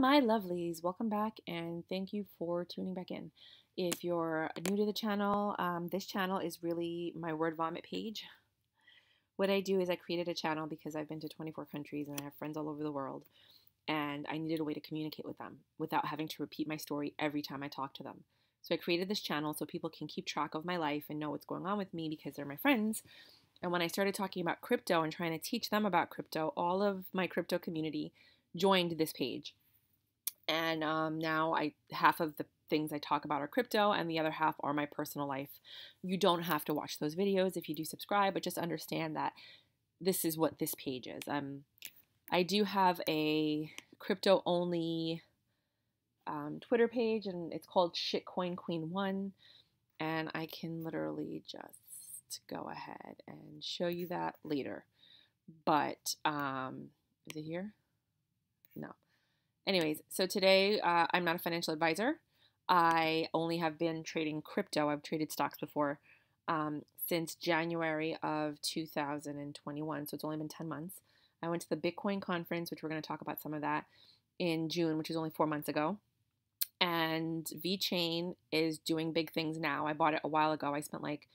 My lovelies, welcome back and thank you for tuning back in. If you're new to the channel, this channel is really my word vomit page. What I do is I created a channel because I've been to 24 countries and I have friends all over the world, and I needed a way to communicate with them without having to repeat my story every time I talk to them. So I created this channel so people can keep track of my life and know what's going on with me because they're my friends. And when I started talking about crypto and trying to teach them about crypto, all of my crypto community joined this page. And now half of the things I talk about are crypto and the other half are my personal life. You don't have to watch those videos if you do subscribe, but just understand that this is what this page is. I do have a crypto only Twitter page, and it's called Shitcoin Queen 1, and I can literally just go ahead and show you that later. But is it here? No. Anyways, so today I'm not a financial advisor. I only have been trading crypto. I've traded stocks before since January of 2021, so it's only been 10 months. I went to the Bitcoin conference, which we're going to talk about some of that, in June, which is only 4 months ago. And Vechain is doing big things now. I bought it a while ago. I spent like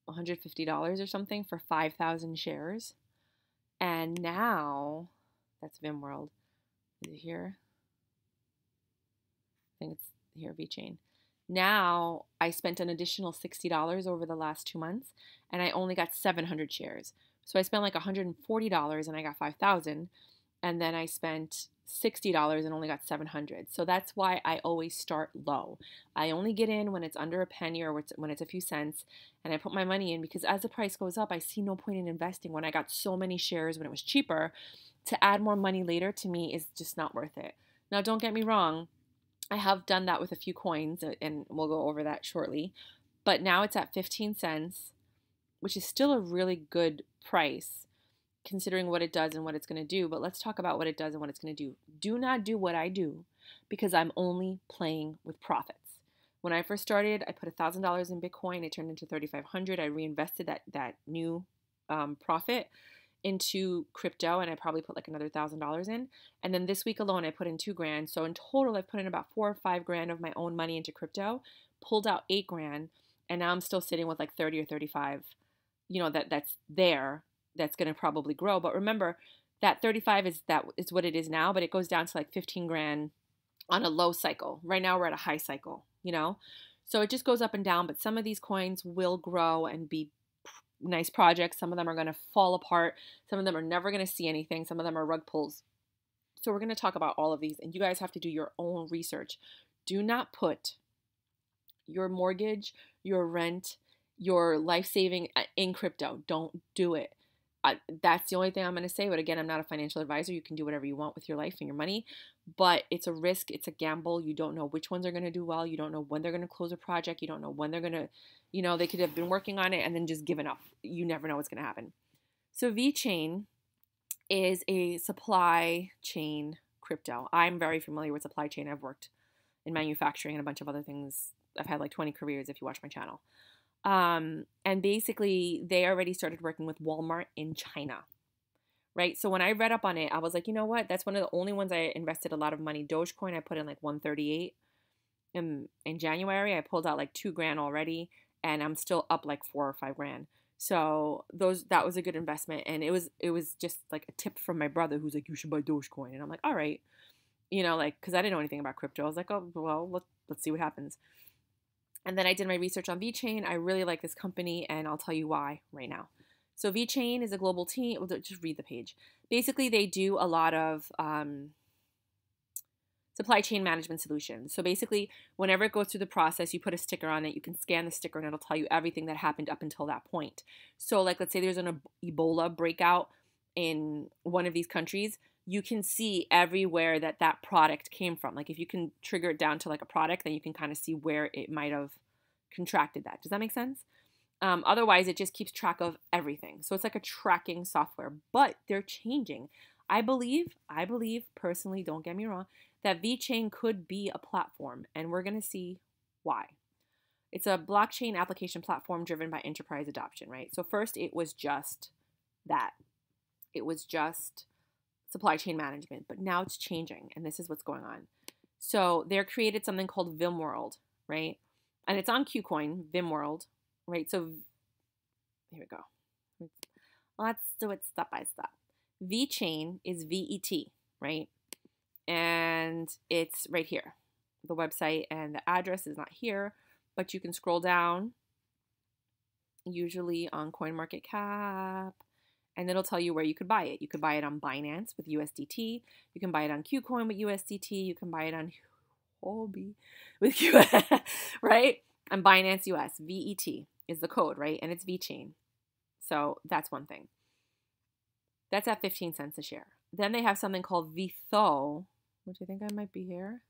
$150 or something for 5,000 shares. And now, that's Vimworld. Is it here? I think it's here, Vechain. Now I spent an additional $60 over the last 2 months, and I only got 700 shares. So I spent like $140 and I got 5,000, and then I spent $60 and only got 700. So that's why I always start low. I only get in when it's under a penny or when it's a few cents, and I put my money in because as the price goes up, I see no point in investing when I got so many shares when it was cheaper. To add more money later, to me, is just not worth it. Now, don't get me wrong. I have done that with a few coins, and we'll go over that shortly. But now it's at 15 cents, which is still a really good price considering what it does and what it's going to do. But let's talk about what it does and what it's going to do. Do not do what I do because I'm only playing with profits. When I first started, I put $1,000 in Bitcoin. It turned into $3,500. I reinvested that new profit into crypto, and I probably put like another $1,000 in. And then this week alone, I put in $2,000. So in total, I've put in about $4,000 or $5,000 of my own money into crypto, pulled out $8,000, and now I'm still sitting with like 30 or 35. You know, that's there. That's going to probably grow. But remember, that 35 is what it is now, but it goes down to like 15 grand on a low cycle. Right now, we're at a high cycle. You know, so it just goes up and down. But some of these coins will grow and be nice projects. Some of them are going to fall apart. Some of them are never going to see anything. Some of them are rug pulls. So we're going to talk about all of these, and you guys have to do your own research. Do not put your mortgage, your rent, your life saving in crypto. Don't do it. That's the only thing I'm going to say. But again, I'm not a financial advisor. You can do whatever you want with your life and your money, but it's a risk. It's a gamble. You don't know which ones are going to do well. You don't know when they're going to close a project. You don't know when they're going to, they could have been working on it and then just given up. You never know what's going to happen. So Vechain is a supply chain crypto. I'm very familiar with supply chain. I've worked in manufacturing and a bunch of other things. I've had like 20 careers if you watch my channel. And basically they already started working with Walmart in China, right? So when I read up on it, I was like, you know what? That's one of the only ones I invested a lot of money. Dogecoin, I put in like 138. In January, I pulled out like $2,000 already, and I'm still up like $4,000 or $5,000. So that was a good investment. And it was just like a tip from my brother who's like, you should buy Dogecoin. And I'm like, all right, cause I didn't know anything about crypto. I was like, oh, well, let's see what happens. And then I did my research on Vechain. I really like this company, and I'll tell you why right now. So Vechain is a global team. Well, just read the page. Basically, they do a lot of supply chain management solutions. So basically, whenever it goes through the process, you put a sticker on it. You can scan the sticker, and it'll tell you everything that happened up until that point. So like, let's say there's an Ebola breakout in one of these countries. You can see everywhere that product came from. Like if you can trigger it down to like a product, then you can kind of see where it might have contracted that. Does that make sense? Otherwise, it just keeps track of everything. So it's like a tracking software, but they're changing. I believe personally, don't get me wrong, that Vechain could be a platform, and we're going to see why. It's a blockchain application platform driven by enterprise adoption, right? So first it was just that. It was just supply chain management, but now it's changing, and this is what's going on. So they're created something called Vimworld, right? And it's on Kucoin, Vimworld, right? So here we go. Let's do it step by step. Vechain is VET, right? And it's right here. The website and the address is not here, but you can scroll down, usually on CoinMarketCap, and it'll tell you where you could buy it. You could buy it on Binance with USDT. You can buy it on Kucoin with USDT. You can buy it on Hoge with QS, right? And Binance US, VET is the code, right? And it's Vechain. So that's one thing. That's at 15 cents a share. Then they have something called Vetho, which I think I might be here.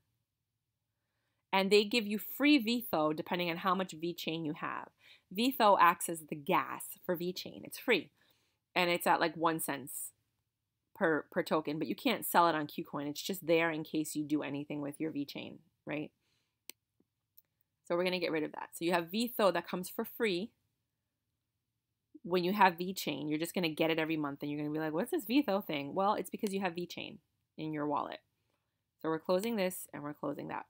And they give you free Vetho depending on how much Vechain you have. Vetho acts as the gas for Vechain. It's free. And it's at like 1 cent per token, but you can't sell it on Kucoin. It's just there in case you do anything with your Vechain, right? So we're going to get rid of that. So you have Vetho that comes for free. When you have Vechain, you're just going to get it every month and you're going to be like, what's this Vetho thing? Well, it's because you have Vechain in your wallet. So we're closing this and we're closing that.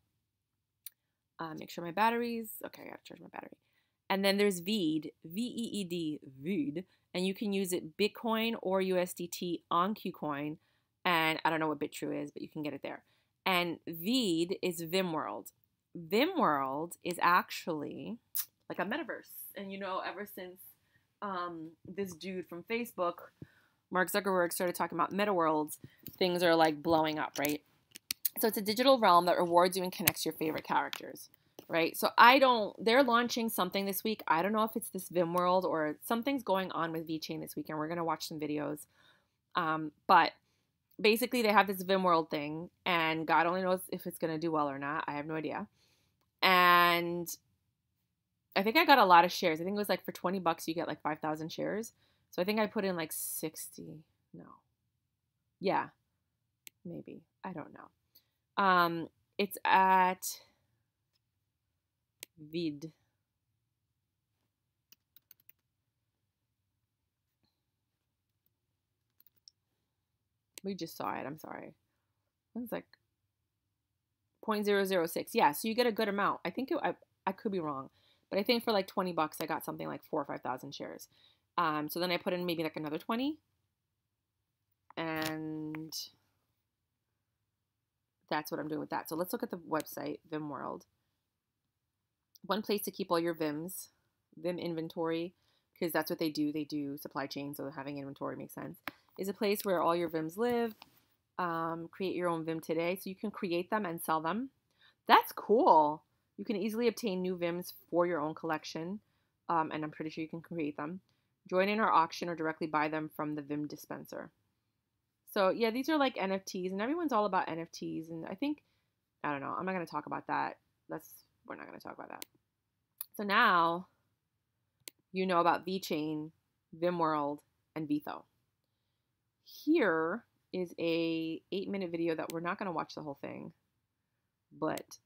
Make sure my batteries, okay, I got to charge my battery. And then there's Veed, V-E-E-D, Veed, and you can use it Bitcoin or USDT on Kucoin. And I don't know what BitTrue is, but you can get it there. And Veed is Vimworld. Vimworld is actually like a metaverse. And you know, ever since this dude from Facebook, Mark Zuckerberg, started talking about meta worlds, things are like blowing up, right? So it's a digital realm that rewards you and connects your favorite characters, right? So they're launching something this week. I don't know if it's this Vimworld or something's going on with Vechain this week, and we're going to watch some videos. But basically they have this Vimworld thing, and God only knows if it's going to do well or not. I have no idea. And I think I got a lot of shares. I think it was like for $20 you get like 5,000 shares. So I think I put in like 60. No. Yeah. Maybe. I don't know. It's at Veed. We just saw it. I'm sorry. It's like 0.006. Yeah, so you get a good amount. I think I could be wrong, but I think for like $20 I got something like 4,000 or 5,000 shares. So then I put in maybe like another 20, and that's what I'm doing with that. So let's look at the website, Vimworld. One place to keep all your Vims, Vim inventory, because that's what they do. They do supply chain, so having inventory makes sense. Is a place where all your Vims live. Create your own Vim today. So you can create them and sell them. That's cool. You can easily obtain new Vims for your own collection. And I'm pretty sure you can create them. Join in our auction or directly buy them from the Vim dispenser. So yeah, these are like NFTs, and everyone's all about NFTs. And I think, I don't know, I'm not going to talk about that. We're not going to talk about that. So now you know about Vechain, Vimworld, and Vetho. Here is a 8-minute video that we're not going to watch the whole thing, but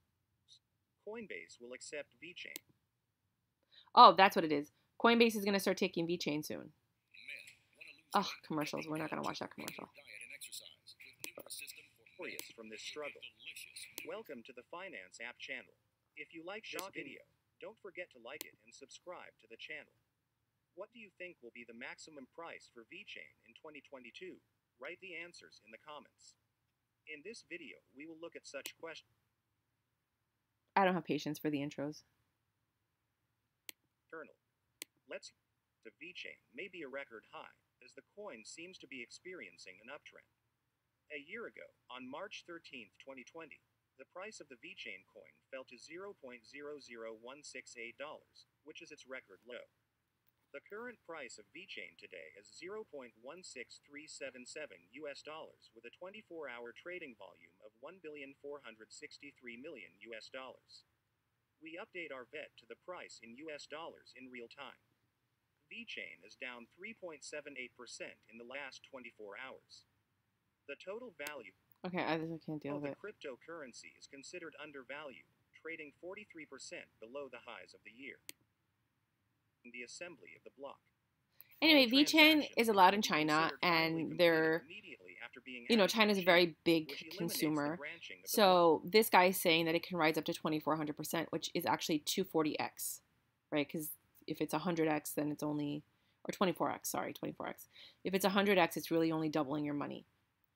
Coinbase will accept Vechain. Oh, that's what it is. Coinbase is going to start taking Vechain soon. Oh, commercials. We're not going to watch that commercial. Victorious from this struggle. Welcome to the Finance App channel. If you like this video, don't forget to like it and subscribe to the channel. What do you think will be the maximum price for Vechain in 2022? Write the answers in the comments. In this video, we will look at such questions. I don't have patience for the intros. Let's the Vechain may be a record high, as the coin seems to be experiencing an uptrend. A year ago, on March 13, 2020, the price of the Vechain coin fell to $0.00168, which is its record low. The current price of Vechain today is $0.16377 with a 24-hour trading volume of $1,463 million. We update our VET to the price in US dollars in real time. Vechain is down 3.78% in the last 24 hours. The total value Okay, I can't deal of with the it. cryptocurrency is considered undervalued, trading 43% below the highs of the year. In the assembly of the block. Anyway, Vechain is allowed in China, and they're after being you know, added to the China's a chain, very big which eliminates the consumer. branching of the block. So this guy is saying that it can rise up to 2400%, which is actually 240x, right? Because if it's 100x, then it's only, or 24x, sorry, 24x. If it's 100x, it's really only doubling your money,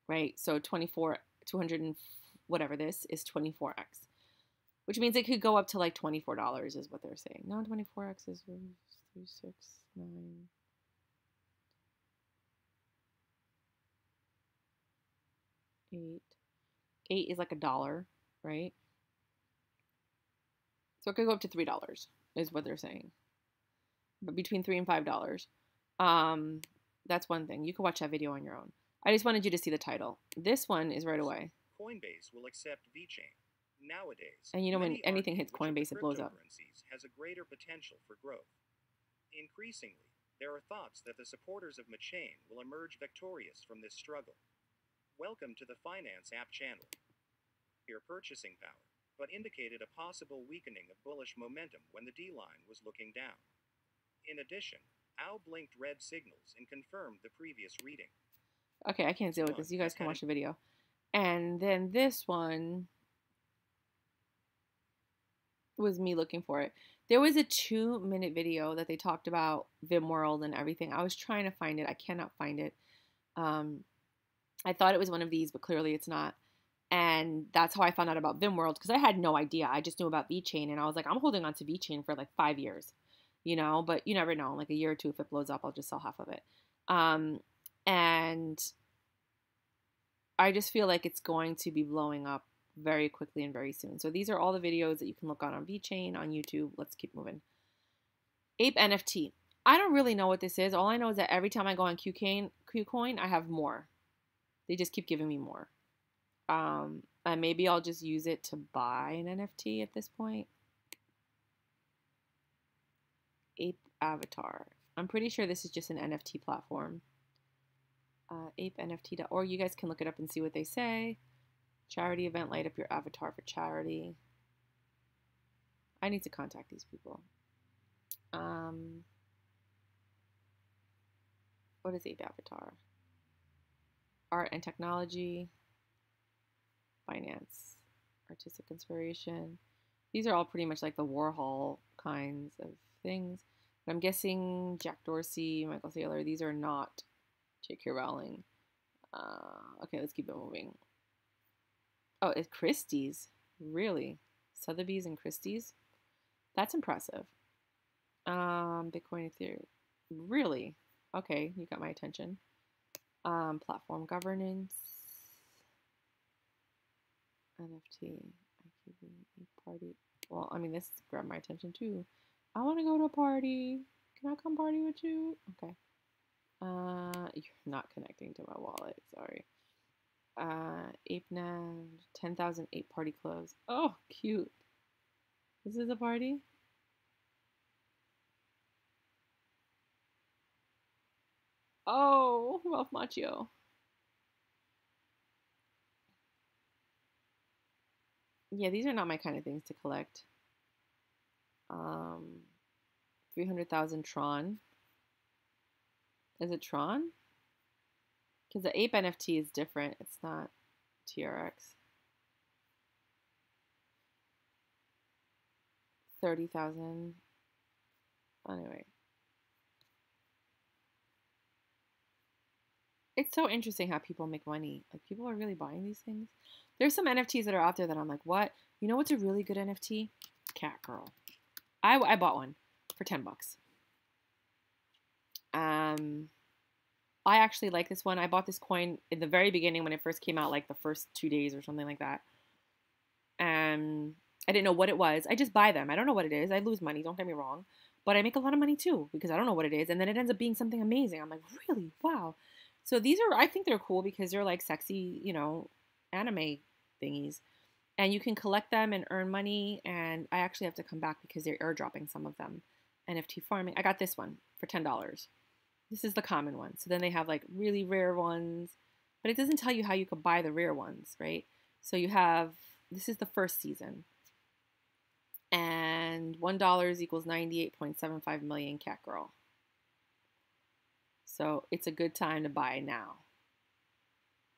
right? So 200 and whatever this is 24x, which means it could go up to like $24 is what they're saying. No, 24x is 3, 6, 9, 8. 8 is like $1, right? So it could go up to $3 is what they're saying. But between $3 and $5. That's one thing. You can watch that video on your own. I just wanted you to see the title. This one is right away. Coinbase will accept Vechain. Nowadays, And you know, when many anything argue hits which of the Coinbase, it blows up. cryptocurrencies has a greater potential for growth. Increasingly, there are thoughts that the supporters of Vechain will emerge victorious from this struggle. Welcome to the Finance App channel. Your purchasing power, but indicated a possible weakening of bullish momentum when the D-line was looking down. In addition, OW blinked red signals and confirmed the previous reading. Okay, I can't deal with this. You guys can watch the video. And then this one was me looking for it. There was a 2-minute video that they talked about Vimworld and everything. I was trying to find it. I cannot find it. I thought it was one of these, but clearly it's not. And that's how I found out about Vimworld, because I had no idea. I just knew about Vechain, and I was like, I'm holding on to Vechain for like 5 years, you know, but you never know. Like a year or two, if it blows up, I'll just sell half of it. And I just feel like it's going to be blowing up very quickly and very soon. So these are all the videos that you can look on Vechain, on YouTube. Let's keep moving. ApeNFT. I don't really know what this is. All I know is that every time I go on Kucoin, I have more. They just keep giving me more. And maybe I'll just use it to buy an NFT at this point. Ape Avatar. I'm pretty sure this is just an NFT platform. ApeNFT.org. You guys can look it up and see what they say. Charity event, light up your avatar for charity. I need to contact these people. What is Ape Avatar? Art and technology. Finance. Artistic inspiration. These are all pretty much like the Warhol kinds of things. But I'm guessing Jack Dorsey, Michael Saylor, these are not J.K. Rowling. Okay, let's keep it moving. Oh, it's Christie's. Really? Sotheby's and Christie's? That's impressive. Bitcoin, Ethereum. Really? Okay, you got my attention. Platform governance. NFT. IQB, party. Well, I mean, this grabbed my attention too. I want to go to a party. Can I come party with you? Okay. You're not connecting to my wallet. Sorry. ApeNFT, 10,000 ape party clothes. Oh, cute. This is a party? Oh, Ralph Macchio. Yeah, these are not my kind of things to collect. 300,000 Tron. Is it Tron? Because the Ape NFT is different. It's not TRX. 30,000. Anyway. It's so interesting how people make money. Like, people are really buying these things. There's some NFTs that are out there that I'm like, what? You know what's a really good NFT? Cat Girl. I bought one for $10. I actually like this one. I bought this coin in the very beginning when it first came out, like the first 2 days or something like that. And I didn't know what it was. I just buy them. I don't know what it is. I lose money, don't get me wrong. But I make a lot of money too because I don't know what it is. And then it ends up being something amazing. I'm like, really? Wow. So these are, I think they're cool because they're like sexy, you know, anime thingies. And you can collect them and earn money. And I actually have to come back because they're airdropping some of them. NFT farming. I got this one for $10. This is the common one. So then they have like really rare ones. But it doesn't tell you how you could buy the rare ones, right? So you have, this is the first season. And $1 equals 98.75 million Cat Girl. So it's a good time to buy now.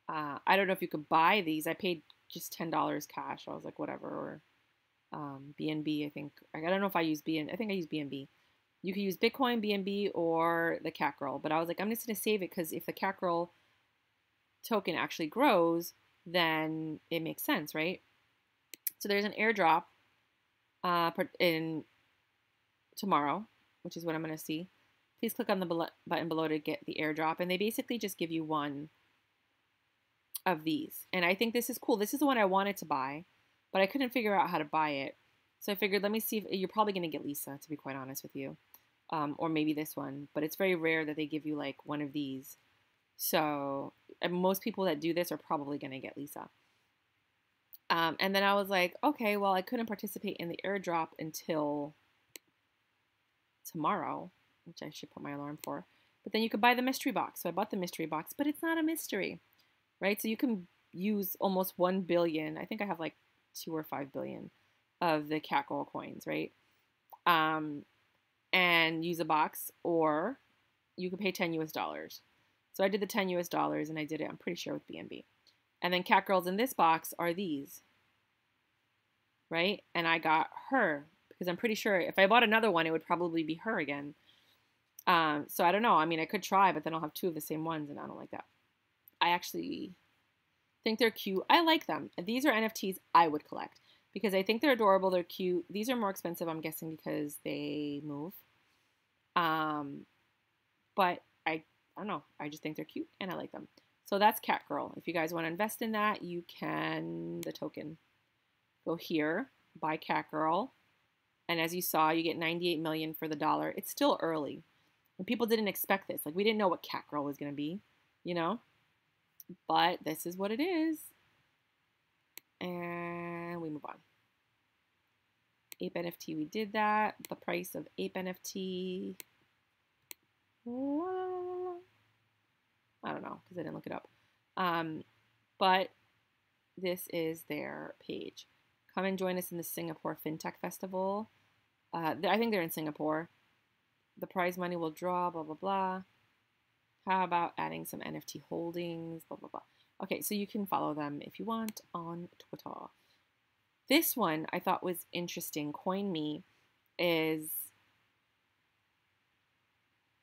I don't know if you could buy these. I paid just $10 cash. I was like, whatever. Or BNB, I think. I don't know if I use I think I use BNB. You could use Bitcoin, BNB, or the cat girl. But I was like, I'm just going to save it because if the cat girl token actually grows, then it makes sense, right? So there's an airdrop in tomorrow, which is what I'm going to see. Please click on the button below to get the airdrop. And they basically just give you one of these. And I think this is cool. This is the one I wanted to buy, but I couldn't figure out how to buy it. So I figured, let me see if you're probably going to get Lisa, to be quite honest with you. Or maybe this one, but it's very rare that they give you like one of these. So most people that do this are probably going to get Lisa. And then I was like, okay, well, I couldn't participate in the airdrop until tomorrow, which I should put my alarm for. But then you could buy the mystery box. So I bought the mystery box, but it's not a mystery, right? So you can use almost 1 billion. I think I have like 2 or 5 billion of the cat girl coins, right? And use a box, or you could pay $10 US. So I did the $10 US and I did it, I'm pretty sure, with BNB. And then cat girls in this box are these, right? And I got her because I'm pretty sure if I bought another one, it would probably be her again. So I don't know. I mean, I could try, but then I'll have 2 of the same ones, and I don't like that. I actually think they're cute. I like them. These are NFTs I would collect because I think they're adorable. They're cute. These are more expensive, I'm guessing, because they move. But I don't know. I just think they're cute, and I like them. So that's cat girl. If you guys want to invest in that, you can, the token, go here, buy cat girl. And as you saw, you get 98 million for the dollar. It's still early. And people didn't expect this. Like, we didn't know what cat girl was going to be, you know? But this is what it is. And we move on. ApeNFT, we did that. The price of ApeNFT. I don't know because I didn't look it up. But this is their page. Come and join us in the Singapore FinTech Festival. I think they're in Singapore. The prize money will draw, blah, blah, blah. How about adding some NFT holdings, blah, blah, blah. Okay, so you can follow them if you want on Twitter. This one I thought was interesting. Coinme is,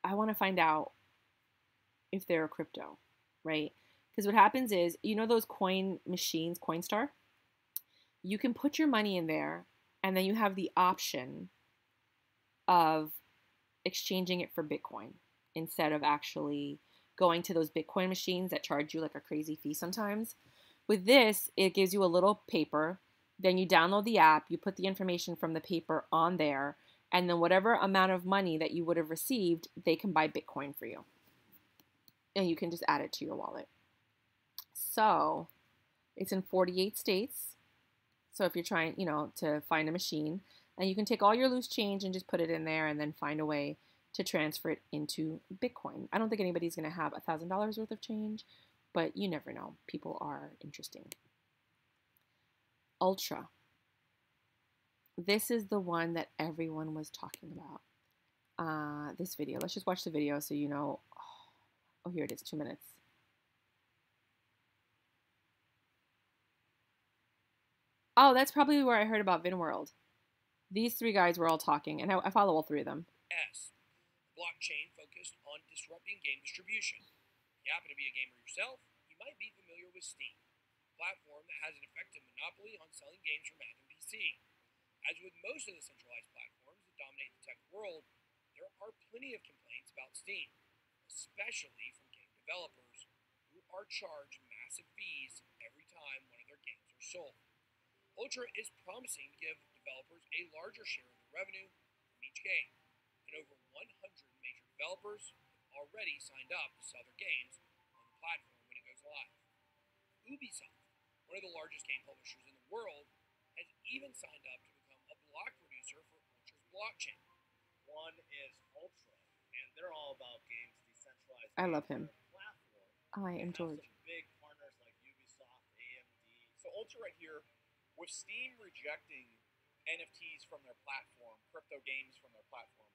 I want to find out if they're a crypto, right? Because what happens is, you know those coin machines, Coinstar? You can put your money in there, and then you have the option of exchanging it for Bitcoin instead of actually going to those Bitcoin machines that charge you like a crazy fee sometimes. With this, it gives you a little paper. Then you download the app, you put the information from the paper on there, and then whatever amount of money that you would have received, they can buy Bitcoin for you. And you can just add it to your wallet. So it's in 48 states. So if you're trying, to find a machine, and you can take all your loose change and just put it in there and then find a way to transfer it into Bitcoin. I don't think anybody's going to have $1,000 worth of change, but you never know. People are interesting. Ultra. This is the one that everyone was talking about. This video. Let's just watch the video so you know. Oh, here it is, 2 minutes. Oh, that's probably where I heard about Vimworld. These 3 guys were all talking, and I follow all 3 of them. Blockchain focused on disrupting game distribution. If you happen to be a gamer yourself, you might be familiar with Steam, a platform that has an effective monopoly on selling games for Mac and PC. As with most of the centralized platforms that dominate the tech world, there are plenty of complaints about Steam, especially from game developers who are charged massive fees every time one of their games are sold. Ultra is promising to give developers a larger share of the revenue from each game, and over 100 major developers have already signed up to sell their games on the platform when it goes live. Ubisoft, one of the largest game publishers in the world, has even signed up to become a block producer for Ultra's blockchain. One is Ultra, and they're all about games decentralized. I love him. Platform. I am George. Some big partners like Ubisoft, AMD. So Ultra right here, with Steam rejecting NFTs from their platform, crypto games from their platform,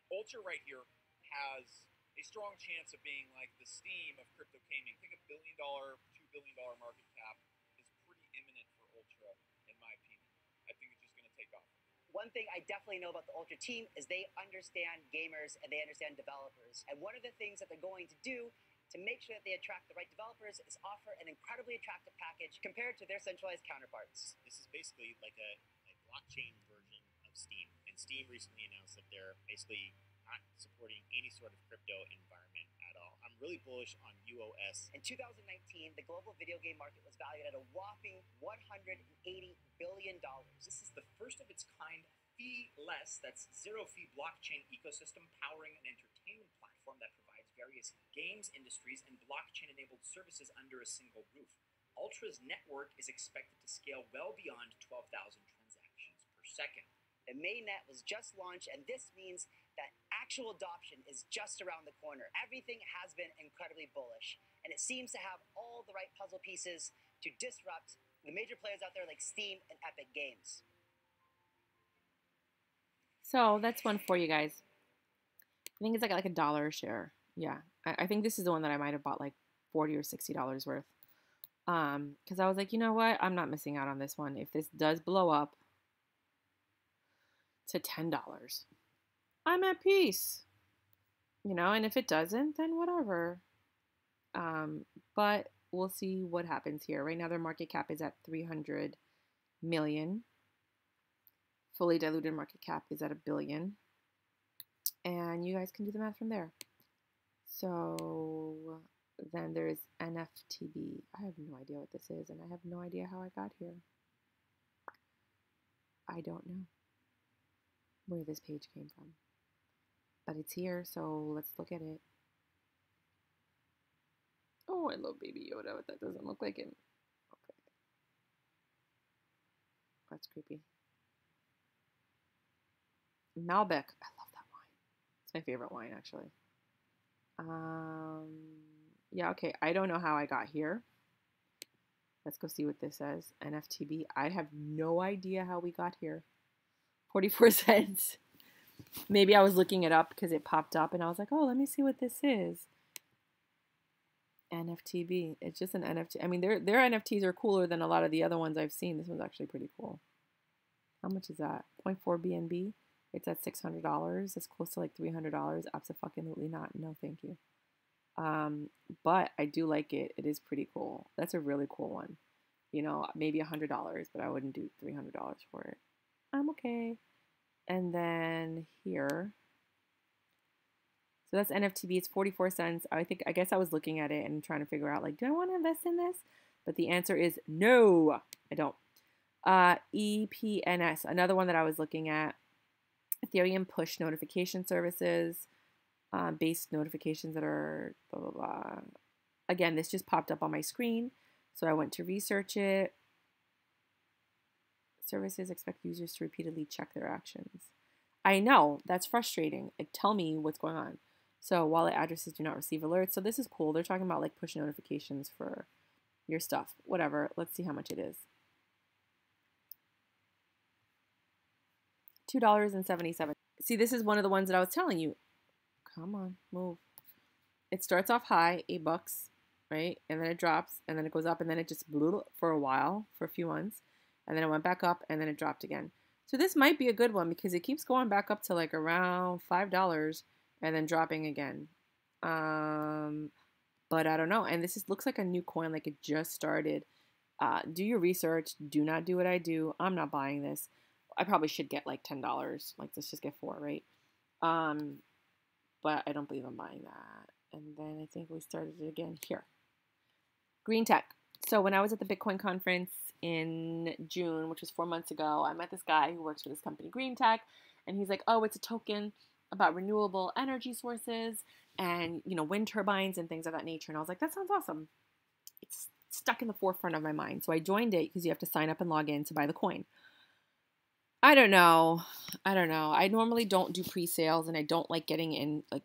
Ultra right here has a strong chance of being like the Steam of crypto gaming. I think $1 billion, $2 billion market cap is pretty imminent for Ultra, in my opinion. I think it's just going to take off. One thing I definitely know about the Ultra team is they understand gamers and they understand developers. And one of the things that they're going to do to make sure that they attract the right developers is offer an incredibly attractive package compared to their centralized counterparts. This is basically like a blockchain version of Steam. And Steam recently announced that they're basically not supporting any sort of crypto environment at all. I'm really bullish on UOS. In 2019, the global video game market was valued at a whopping $180 billion. This is the first of its kind fee-less, that's zero-fee blockchain ecosystem powering an entertainment platform that provides various games industries and blockchain-enabled services under a single roof. Ultra's network is expected to scale well beyond 12,000 transactions per second. The mainnet was just launched, and this means that actual adoption is just around the corner. Everything has been incredibly bullish, and it seems to have all the right puzzle pieces to disrupt the major players out there like Steam and Epic Games. So that's one for you guys. I think it's like $1 a share. Yeah, I think this is the one that I might have bought like $40 or $60 worth. Because I was like, you know what? I'm not missing out on this one. If this does blow up to $10, I'm at peace. You know, and if it doesn't, then whatever. But we'll see what happens here. Right now, their market cap is at 300 million. Fully diluted market cap is at $1 billion. And you guys can do the math from there. So then there's NFTB. I have no idea what this is, and I have no idea how I got here. I don't know where this page came from. But it's here, so let's look at it. Oh, I love Baby Yoda, but that doesn't look like him. Okay. That's creepy. Malbec. I love that wine. It's my favorite wine, actually. Yeah, okay. I don't know how I got here. Let's go see what this says. NFTB. I have no idea how we got here. 44 cents. Maybe I was looking it up because it popped up and I was like, oh, let me see what this is. NFTB. It's just an NFT. I mean, their NFTs are cooler than a lot of the other ones I've seen. This one's actually pretty cool. How much is that? 0.4 BNB. It's at $600. It's close to like $300. Absolutely not. No, thank you. But I do like it. It is pretty cool. That's a really cool one. You know, maybe $100, but I wouldn't do $300 for it. I'm okay. And then here. So that's NFTB. It's 44 cents. I guess I was looking at it and trying to figure out, like, do I want to invest in this? But the answer is no, I don't. EPNS, another one that I was looking at. Ethereum push notification services, based notifications that are blah, blah, blah. Again, this just popped up on my screen, so I went to research it. Services expect users to repeatedly check their actions. I know, that's frustrating. Like, tell me what's going on. So wallet addresses do not receive alerts. So this is cool. They're talking about like push notifications for your stuff. Whatever. Let's see how much it is. $2.77. See, this is one of the ones that I was telling you. Come on, move. It starts off high, $8, right? And then it drops, and then it goes up, and then it just blew for a while, for a few months. And then it went back up, and then it dropped again. So this might be a good one because it keeps going back up to like around $5 and then dropping again. But I don't know. And this looks like a new coin, like it just started. Do your research. Do not do what I do. I'm not buying this. I probably should get like $10. Like, let's just get 4, right? But I don't believe I'm buying that. And then I think we started it again here. Green tech. So when I was at the Bitcoin conference in June, which was 4 months ago, I met this guy who works for this company, Green Tech, and he's like, oh, it's a token about renewable energy sources and, you know, wind turbines and things of that nature. And I was like, that sounds awesome. It's stuck in the forefront of my mind. So I joined it because you have to sign up and log in to buy the coin. I don't know. I normally don't do pre-sales, and I don't like getting in, like,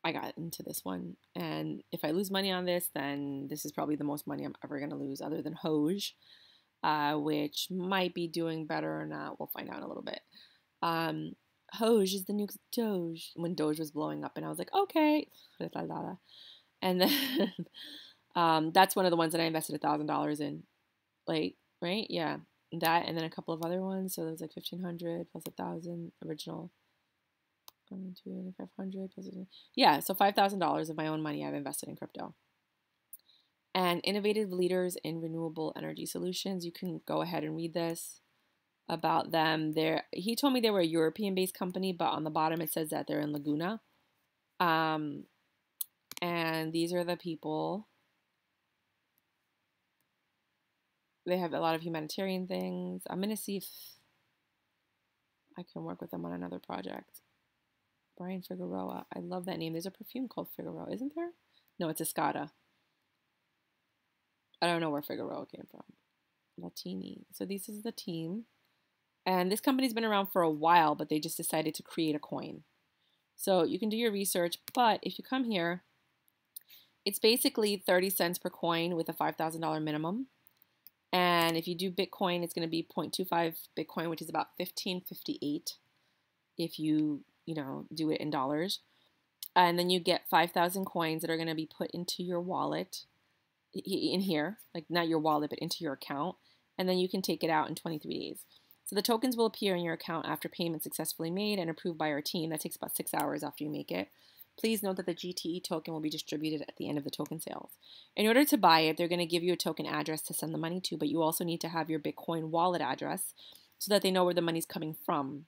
I got into this one. And if I lose money on this, then this is probably the most money I'm ever going to lose other than Hoge, which might be doing better or not. We'll find out in a little bit. Hoge is the new Doge, when Doge was blowing up, and I was like, okay. And then that's one of the ones that I invested $1,000 in, like, right? Yeah, that, and then a couple of other ones. So there was like 1,500 plus 1,000 original. 500 plus, yeah, so $5,000 of my own money I've invested in crypto. And innovative leaders in renewable energy solutions. You can go ahead and read this about them. He told me they were a European-based company, but on the bottom it says that they're in Laguna. And these are the people. They have a lot of humanitarian things. I'm going to see if I can work with them on another project. Brian Figueroa. I love that name. There's a perfume called Figueroa, isn't there? No, it's Escada. I don't know where Figueroa came from. Latini. So this is the team. And this company's been around for a while, but they just decided to create a coin. So you can do your research, but if you come here, it's basically 30 cents per coin with a $5,000 minimum. And if you do Bitcoin, it's going to be 0.25 Bitcoin, which is about 1558 if you do it in dollars. And then you get 5,000 coins that are going to be put into your wallet in here, like not your wallet, but into your account. And then you can take it out in 23 days. So the tokens will appear in your account after payment successfully made and approved by our team. That takes about 6 hours after you make it. Please note that the GTE token will be distributed at the end of the token sales. In order to buy it, they're going to give you a token address to send the money to, but you also need to have your Bitcoin wallet address so that they know where the money's coming from,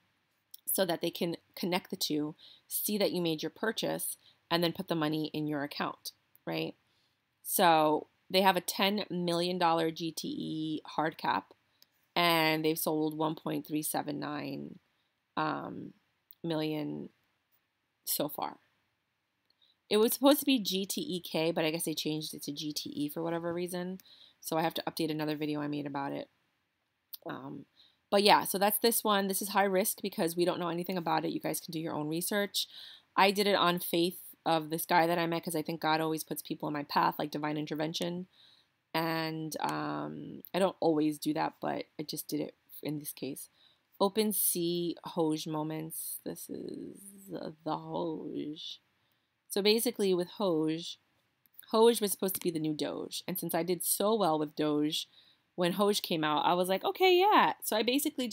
so that they can connect the two, see that you made your purchase, and then put the money in your account, right? So they have a $10 million GTE hard cap, and they've sold 1.379 million so far. It was supposed to be GTEK, but I guess they changed it to GTE for whatever reason. So I have to update another video I made about it. But yeah, so that's this one. This is high risk because we don't know anything about it. You guys can do your own research. I did it on faith of this guy that I met because I think God always puts people in my path, like divine intervention. And I don't always do that, but I just did it in this case. OpenSea Hoge moments. This is the Hoge. So basically with Hoge was supposed to be the new Doge. And since I did so well with Doge, when Hoge came out, I was like, okay, yeah. So I basically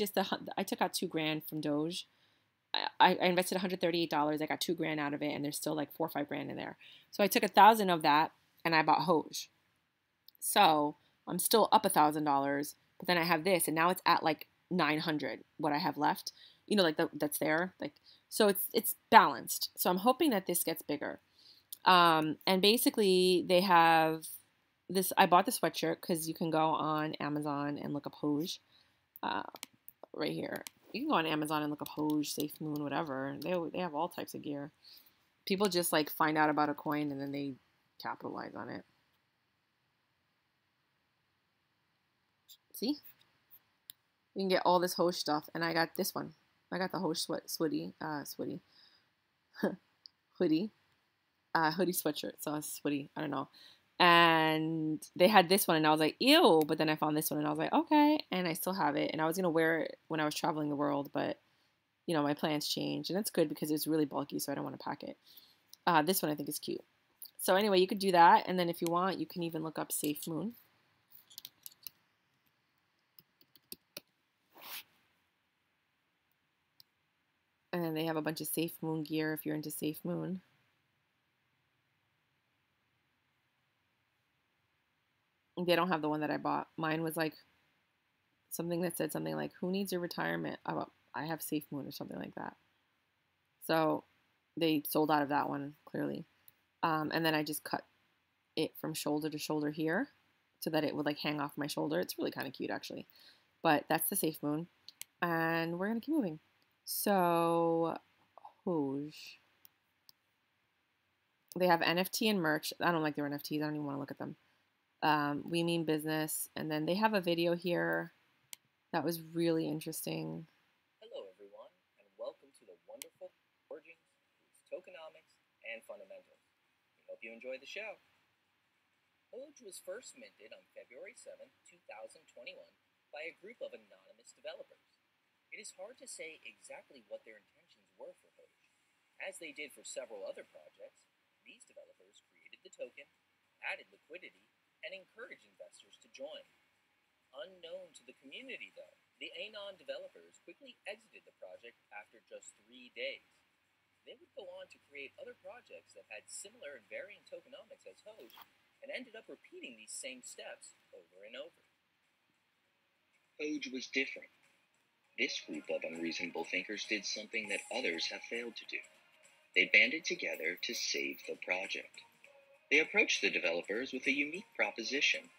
I took out $2,000 from Doge. I invested $138. I got $2,000 out of it, and there's still like $4 or $5,000 in there. So I took 1,000 of that, and I bought Hoge. So I'm still up $1,000, but then I have this, and now it's at like 900. What I have left, like that's there, like. So it's balanced. So I'm hoping that this gets bigger. And basically they have this. I bought the sweatshirt because you can go on Amazon and look up Hoge. Right here. You can go on Amazon and look up Hoge, Safe Moon, whatever. They have all types of gear. People just like find out about a coin and then they capitalize on it. See? You can get all this Hoge stuff. And I got this one. I got the Hoge hoodie sweatshirt. So it's swooty. I don't know. And they had this one and I was like, ew. But then I found this one and I was like, okay. And I still have it. And I was going to wear it when I was traveling the world. But, my plans changed. And it's good because it's really bulky. So I don't want to pack it. This one I think is cute. So anyway, you could do that. And then if you want, you can even look up Safe Moon. And they have a bunch of Safe Moon gear if you're into Safe Moon. They don't have the one that I bought. Mine was like something that said something like, who needs your retirement? I have Safe Moon or something like that. So they sold out of that one, clearly. And then I just cut it from shoulder to shoulder here so that it would like hang off my shoulder. It's really kind of cute actually. But that's the Safe Moon. And we're going to keep moving. So, Hoge. They have NFT and merch. I don't like their NFTs. I don't even want to look at them. We Mean Business. And then they have a video here that was really interesting. Hello, everyone, and welcome to the wonderful origins, tokenomics, and fundamentals. We hope you enjoy the show. Hoge was first minted on February 7, 2021 by a group of anonymous developers. It is hard to say exactly what their intentions were for Hoge. As they did for several other projects, these developers created the token, added liquidity, and encouraged investors to join. Unknown to the community, though, the Anon developers quickly exited the project after just 3 days. They would go on to create other projects that had similar and varying tokenomics as Hoge, and ended up repeating these same steps over and over. Hoge was different. This group of unreasonable thinkers did something that others have failed to do. They banded together to save the project. They approached the developers with a unique proposition.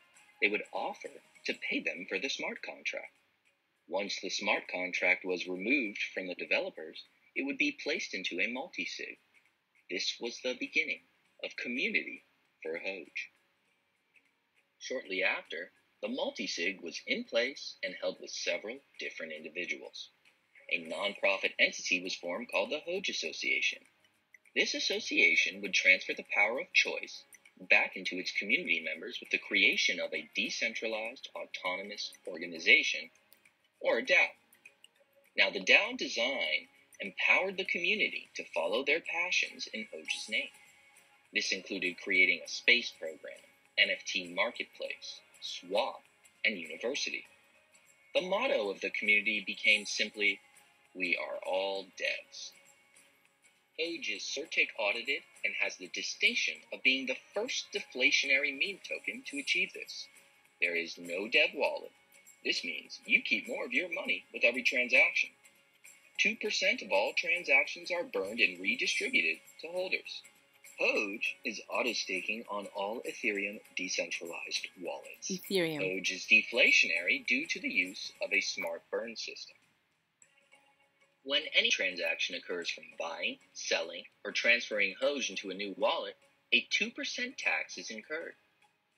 They would offer to pay them for the smart contract. Once the smart contract was removed from the developers, it would be placed into a multi-sig. This was the beginning of community for Hoge. Shortly after, the multi-sig was in place and held with several different individuals. A non-profit entity was formed called the Hoge Association. This association would transfer the power of choice back into its community members with the creation of a decentralized autonomous organization, or a DApp. Now, the DAO design empowered the community to follow their passions in Hoge's name. This included creating a space program, NFT marketplace, swap, and university. The motto of the community became simply, "We are all devs." Hoge is CertiK audited and has the distinction of being the first deflationary meme token to achieve this. There is no dev wallet. This means you keep more of your money with every transaction. 2% of all transactions are burned and redistributed to holders. Hoge is auto-staking on all Ethereum decentralized wallets. Ethereum. Hoge is deflationary due to the use of a smart burn system. When any transaction occurs from buying, selling, or transferring Hoge into a new wallet, a 2% tax is incurred.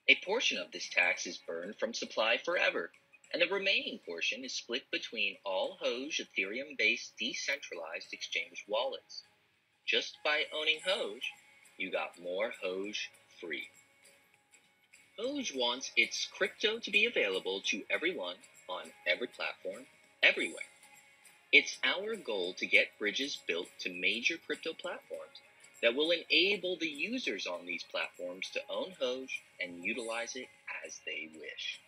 A portion of this tax is burned from supply forever, and the remaining portion is split between all Hoge Ethereum-based decentralized exchange wallets. Just by owning Hoge, you got more Hoge free. Hoge wants its crypto to be available to everyone on every platform, everywhere. It's our goal to get bridges built to major crypto platforms that will enable the users on these platforms to own Hoge and utilize it as they wish.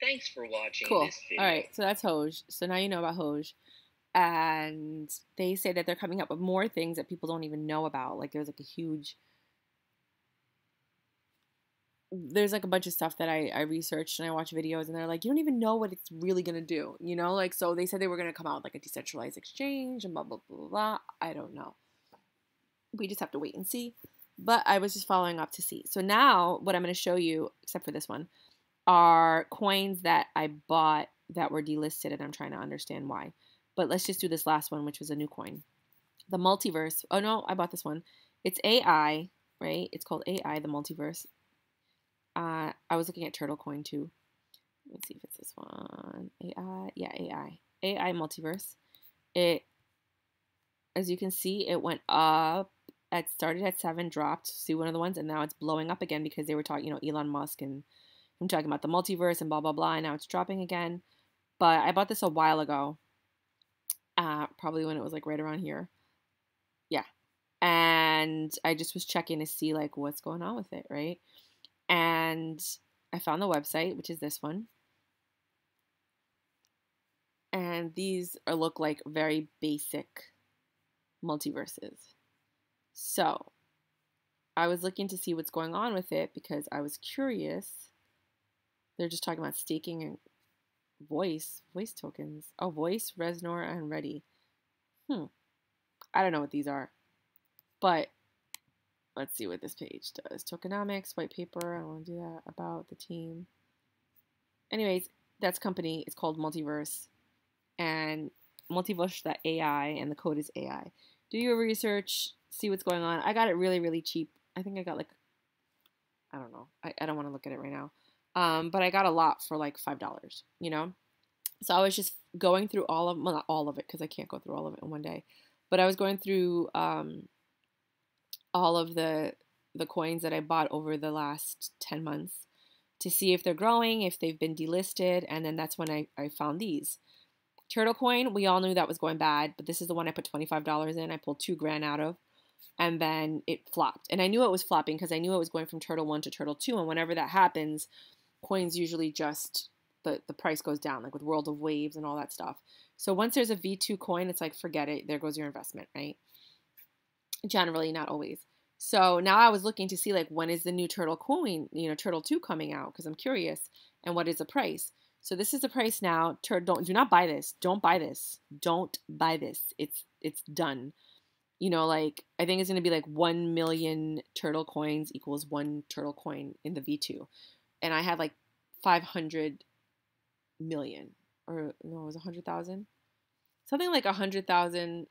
Thanks for watching this video. All right, so that's Hoge. So now you know about Hoge. And they say that they're coming up with more things that people don't even know about. Like there's like a bunch of stuff that I researched and I watch videos and they're like, you don't even know what it's really going to do, you know? Like, so they said they were going to come out with like a decentralized exchange and blah, blah, blah, blah. I don't know. We just have to wait and see. But I was just following up to see. So now what I'm going to show you, except for this one, are coins that I bought that were delisted and I'm trying to understand why. But let's just do this last one, which was a new coin. The Multiverse. Oh, no, I bought this one. It's AI, right? It's called AI, the Multiverse. I was looking at Turtle Coin too. Let's see if it's this one. AI. Yeah, AI. AI Multiverse. It, as you can see, it went up. It started at 7, dropped. See one of the ones, and now it's blowing up again because they were talking, Elon Musk and him talking about the multiverse and blah, blah, blah. And now it's dropping again. But I bought this a while ago. Probably when it was like right around here. Yeah. And I just was checking to see like what's going on with it, right? And I found the website, which is this one. And these look like very basic multiverses. So I was looking to see what's going on with it because I was curious. They're just talking about staking and voice tokens. Oh, voice, Resnor, and Ready. I don't know what these are. But let's see what this page does. Tokenomics, white paper. I don't want to do that. About the team. Anyways, that's company. It's called Multiverse. And Multiverse.ai, and the code is AI. Do your research. See what's going on. I got it really, really cheap. I think I got like, I don't know. I don't want to look at it right now. But I got a lot for like $5, So I was just going through all of, well, not all of it, because I can't go through all of it in one day. But I was going through all of the coins that I bought over the last 10 months to see if they're growing, if they've been delisted, and then that's when I found these. Turtle Coin, we all knew that was going bad, but this is the one I put $25 in. I pulled $2,000 out of, and then it flopped. And I knew it was flopping because I knew it was going from Turtle 1 to Turtle 2, and whenever that happens, coins usually just, the price goes down, like with World of Waves and all that stuff. So once there's a V2 coin, it's like, forget it. There goes your investment, right? Generally, not always. So now I was looking to see, like, when is the new Turtle coin, Turtle 2 coming out? Because I'm curious. And what is the price? So this is the price now. Do not buy this. Don't buy this. Don't buy this. It's done. Like, I think it's going to be like 1 million turtle coins equals 1 turtle coin in the V2. And I had like 500 million. Or no, it was 100,000. Something like 100,000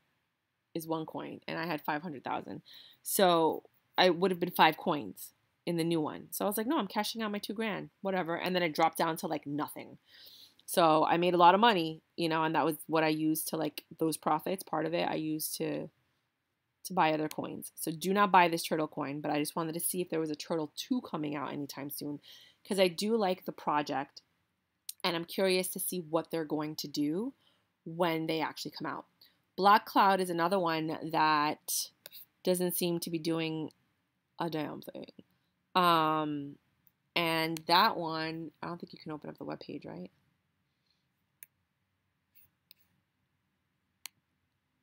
is 1 coin. And I had 500,000. So I would have been 5 coins in the new one. So I was like, no, I'm cashing out my $2,000, whatever. And then it dropped down to like nothing. So I made a lot of money, and that was what I used to, like, those profits. Part of it I used to buy other coins. So do not buy this turtle coin, but I just wanted to see if there was a Turtle 2 coming out anytime soon, because I do like the project and I'm curious to see what they're going to do when they actually come out. Bloc Cloud is another one that doesn't seem to be doing a damn thing. And that one, I don't think you can open up the webpage, right?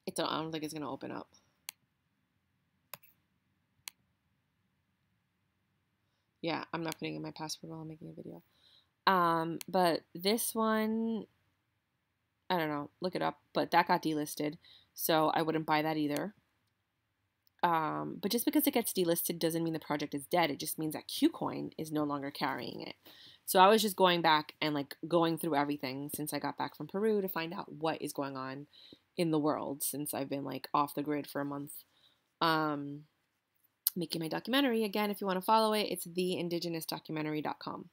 I don't think it's going to open up. Yeah, I'm not putting in my password while I'm making a video. But this one, I don't know, look it up, but that got delisted, so I wouldn't buy that either. But just because it gets delisted doesn't mean the project is dead. It just means that Kucoin is no longer carrying it. So I was just going back and like going through everything since I got back from Peru to find out what is going on in the world since I've been like off the grid for a month. Making my documentary. Again, if you want to follow it, it's theindigenousdocumentary.com.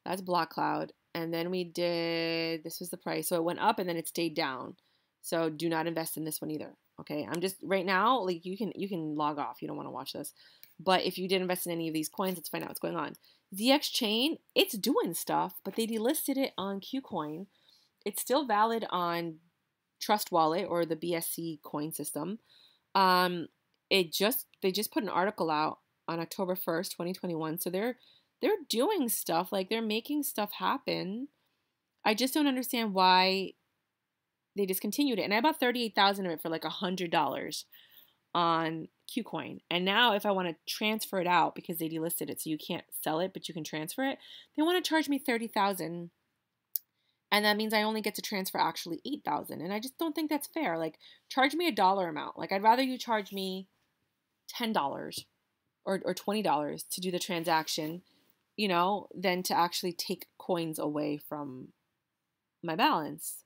That's Bloc Cloud. And then we did, this was the price. So it went up and then it stayed down. So do not invest in this one either. Okay, I'm just right now, like, you can log off. You don't want to watch this. But if you did invest in any of these coins, let's find out what's going on. Vechain, it's doing stuff, but they delisted it on Kucoin. It's still valid on Trust Wallet or the BSC coin system. They just put an article out on October 1st, 2021. So they're doing stuff, like they're making stuff happen. I just don't understand why they discontinued it. And I bought 38,000 of it for like $100 on Kucoin. And now if I want to transfer it out, because they delisted it, so you can't sell it, but you can transfer it, they want to charge me 30,000. And that means I only get to transfer actually 8,000. And I just don't think that's fair. Like, charge me a dollar amount. Like, I'd rather you charge me $10 or $20 to do the transaction, than to actually take coins away from my balance.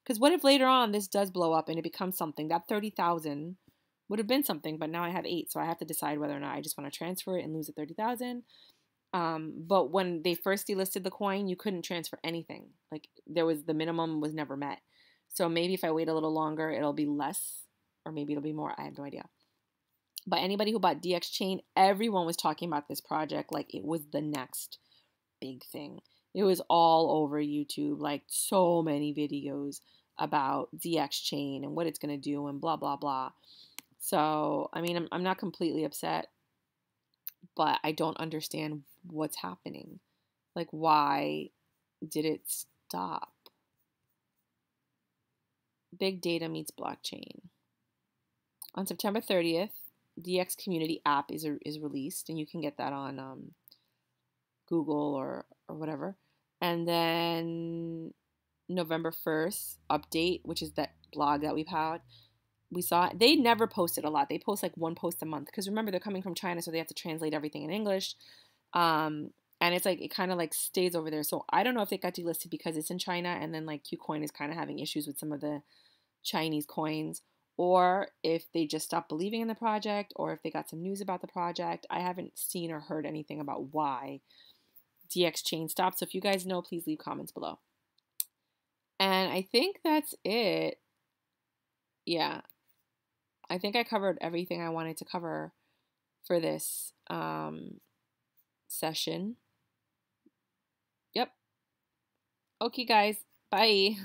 Because what if later on this does blow up and it becomes something? That 30,000 would have been something, but now I have 8, so I have to decide whether or not I just want to transfer it and lose the 30,000. But when they first delisted the coin, you couldn't transfer anything. Like, the minimum was never met. So maybe if I wait a little longer, it'll be less, or maybe it'll be more. I have no idea. But anybody who bought DX Chain, everyone was talking about this project like it was the next big thing. It was all over YouTube, like so many videos about DX Chain and what it's going to do and blah, blah, blah. So, I mean, I'm not completely upset, but I don't understand what's happening. Like, why did it stop? Big data meets blockchain. On September 30th, DX Community app is released, and you can get that on Google or whatever. And then November 1st, update, which is that blog that we've had. We saw they never posted a lot. They post like 1 post a month because remember they're coming from China, so they have to translate everything in English. And it's like it kind of like stays over there. So I don't know if it got delisted because it's in China, and then like Kucoin is kind of having issues with some of the Chinese coins, or if they just stopped believing in the project, or if they got some news about the project. I haven't seen or heard anything about why DX Chain stopped. So if you guys know, please leave comments below. And I think that's it. Yeah. I think I covered everything I wanted to cover for this session. Yep. Okay, guys. Bye.